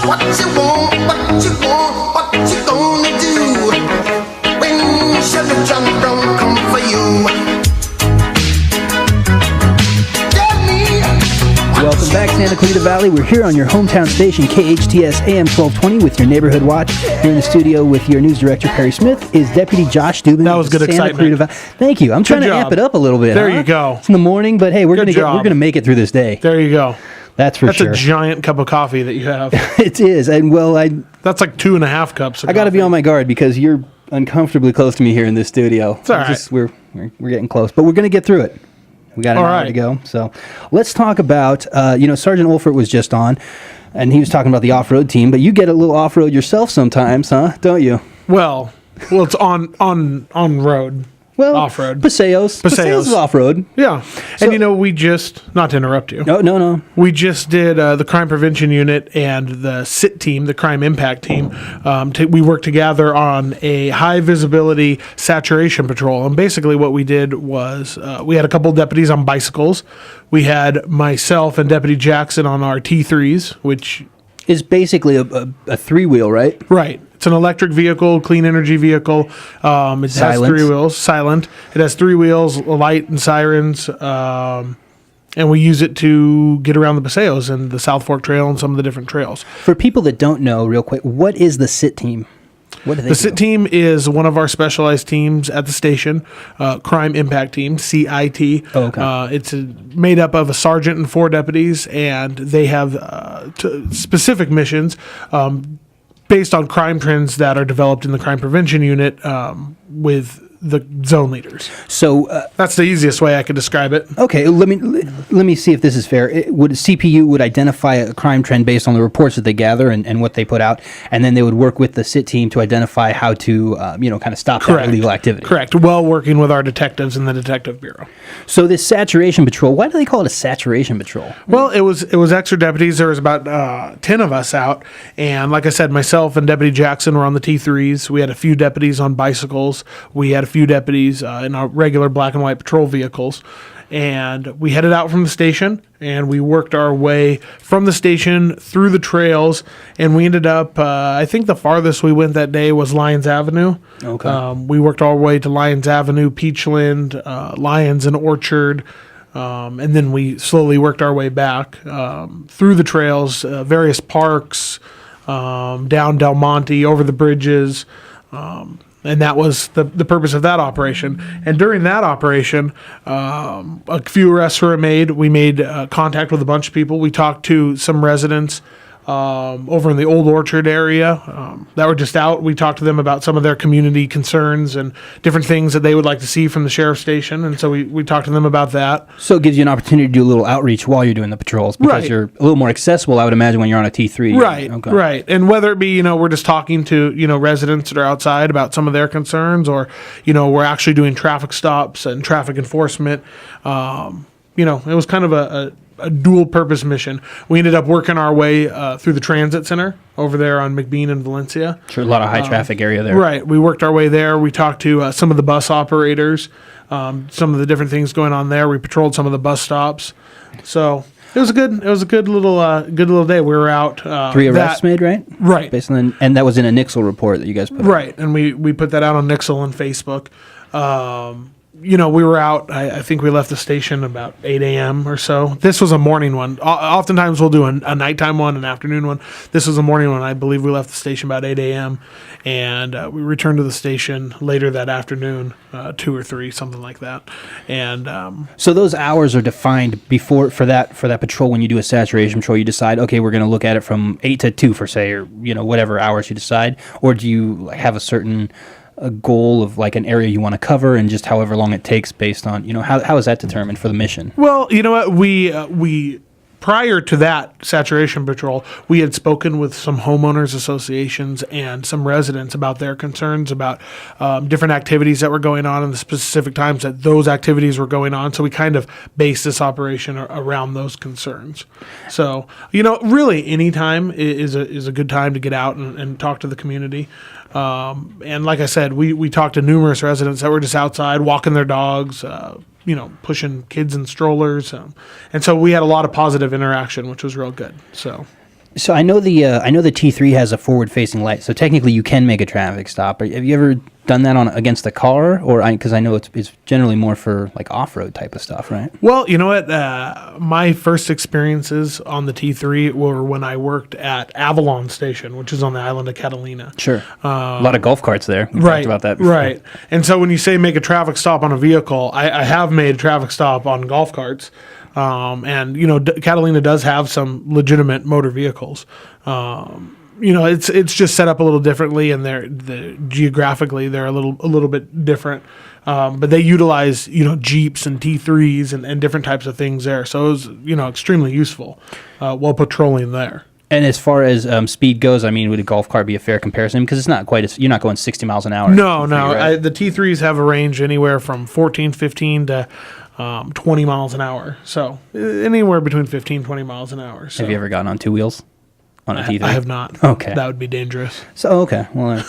What you want, what you want, what you gonna do when Chevy John Brown come for you? Welcome back, Santa Clarita Valley. We're here on your hometown station, KHTS AM 1220, with your Neighborhood Watch. Here in the studio with your news director, Perry Smith, is Deputy Josh Dubin. That was good Santa excitement. Clarita Thank you. I'm trying to amp it up a little bit. There you go. It's in the morning, but hey, we're gonna make it through this day. There you go. That's sure. That's a giant cup of coffee that you have. It is, and that's like 2.5 cups. I got to be on my guard because you're uncomfortably close to me here in this studio. It's all right. We're getting close, but we're gonna get through it. We got an hour to go. So let's talk about, Sergeant Olfert was just on, and he was talking about the off-road team, but you get a little off-road yourself sometimes, huh? Don't you? Well, it's on road. Well, off-road. Paseos is off-road. Yeah. So, and, we just, not to interrupt you. No. We just did the Crime Prevention Unit and the SIT team, the Crime Impact team. We worked together on a high-visibility saturation patrol. And basically what we did was we had a couple deputies on bicycles. We had myself and Deputy Jackson on our T3s, which is basically a three-wheel, right? Right. It's an electric vehicle, clean energy vehicle. It has 3 wheels, silent. It has 3 wheels, a light and sirens, and we use it to get around the Paseos and the South Fork Trail and some of the different trails. For people that don't know, real quick, what is the SIT team? What do they do? The SIT team is one of our specialized teams at the station, Crime Impact Team, CIT. Oh, okay. It's made up of a sergeant and 4 deputies, and they have specific missions based on crime trends that are developed in the Crime Prevention Unit with the zone leaders. So that's the easiest way I could describe it. Okay, let me see if this is fair. CPU would identify a crime trend based on the reports that they gather and what they put out, and then they would work with the SIT team to identify how to kind of stop that illegal activity. Correct. Well, working with our detectives in the Detective Bureau. So this saturation patrol, why do they call it a saturation patrol? Well, it was extra deputies. There was about 10 of us out, and like I said, myself and Deputy Jackson were on the T3s. We had a few deputies on bicycles. We had a few deputies in our regular black and white patrol vehicles, and we headed out from the station, and we worked our way from the station through the trails, and we ended up, I think the farthest we went that day was Lyons Avenue. Okay. We worked our way to Lyons Avenue, Peachland, Lyons and Orchard, and then we slowly worked our way back through the trails, various parks, down Del Monte, over the bridges, and that was the purpose of that operation. And during that operation, a few arrests were made. We made contact with a bunch of people. We talked to some residents over in the Old Orchard area that were just out. We talked to them about some of their community concerns and different things that they would like to see from the sheriff's station. And so we talked to them about that. So it gives you an opportunity to do a little outreach while you're doing the patrols because you're a little more accessible, I would imagine, when you're on a T3. Right, right. And whether it be, we're just talking to, residents that are outside about some of their concerns, or, we're actually doing traffic stops and traffic enforcement. It was kind of a dual purpose mission. We ended up working our way through the transit center over there on McBean and Valencia. Sure, a lot of high traffic area there. Right. We worked our way there. We talked to some of the bus operators, some of the different things going on there. We patrolled some of the bus stops. So it was a good little day. We were out. 3 arrests made, right? Right. Based on, and that was in a Nixle report that you guys put out. Right. And we put that out on Nixle and Facebook. We were out, I think we left the station about 8 a.m. or so. This was a morning one. Oftentimes we'll do a nighttime one, an afternoon one. This was a morning one. I believe we left the station about 8 a.m. And we returned to the station later that afternoon, 2 or 3, something like that. And so those hours are defined before for that patrol. When you do a saturation patrol, you decide, okay, we're going to look at it from 8 to 2 for say, or whatever hours you decide, or do you have a certain goal of like an area you want to cover and just however long it takes based on, how is that determined for the mission? Well, you know what, we prior to that saturation patrol, we had spoken with some homeowners associations and some residents about their concerns about different activities that were going on and the specific times that those activities were going on. So we kind of based this operation around those concerns. So, really any time is a good time to get out and talk to the community. And like I said, we talked to numerous residents that were just outside walking their dogs, pushing kids in strollers. And so we had a lot of positive interaction, which was real good. So, So I know the T3 has a forward-facing light, so technically you can make a traffic stop. Have you ever done that against a car, or because I know it's generally more for like off-road type of stuff, right? Well, you know what? My first experiences on the T3 were when I worked at Avalon Station, which is on the island of Catalina. Sure. A lot of golf carts there. We've Right. talked about that before. Right. And so when you say make a traffic stop on a vehicle, I have made a traffic stop on golf carts. And Catalina does have some legitimate motor vehicles. It's just set up a little differently, and geographically they're a little bit different. But they utilize Jeeps and T3s and different types of things there. So it was extremely useful while patrolling there. And as far as speed goes, I mean, would a golf cart be a fair comparison? Because it's not quite as, you're not going 60 miles an hour. No. Right? The T3s have a range anywhere from 14, 15 to 20 miles an hour. So anywhere between 15, 20 miles an hour. So. Have you ever gotten on two wheels on a T3? I have not. Okay. That would be dangerous. So, okay. Well,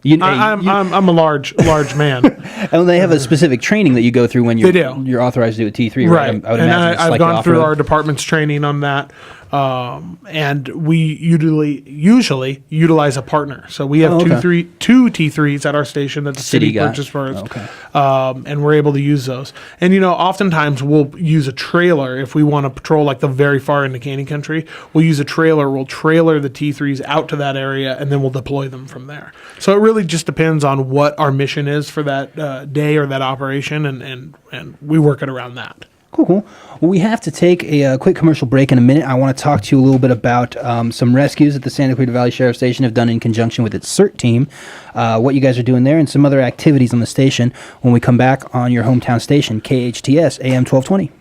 I'm a large man. and they have a specific training that you go through when you're authorized to do a T3, right? Right. I would imagine I've like gone through off-road. our department's training on that. And we usually utilize a partner. So we have two T3s at our station that the city purchased for us. Okay. And we're able to use those. And, oftentimes we'll use a trailer if we want to patrol like the very far into Canyon Country. We'll use a trailer. We'll trailer the T3s out to that area, and then we'll deploy them from there. So it really just depends on what our mission is for that day or that operation, and we work it around that. Cool. Well, we have to take a quick commercial break in a minute. I want to talk to you a little bit about some rescues that the Santa Clarita Valley Sheriff Station have done in conjunction with its CERT team, what you guys are doing there, and some other activities on the station when we come back on your hometown station, KHTS AM 1220.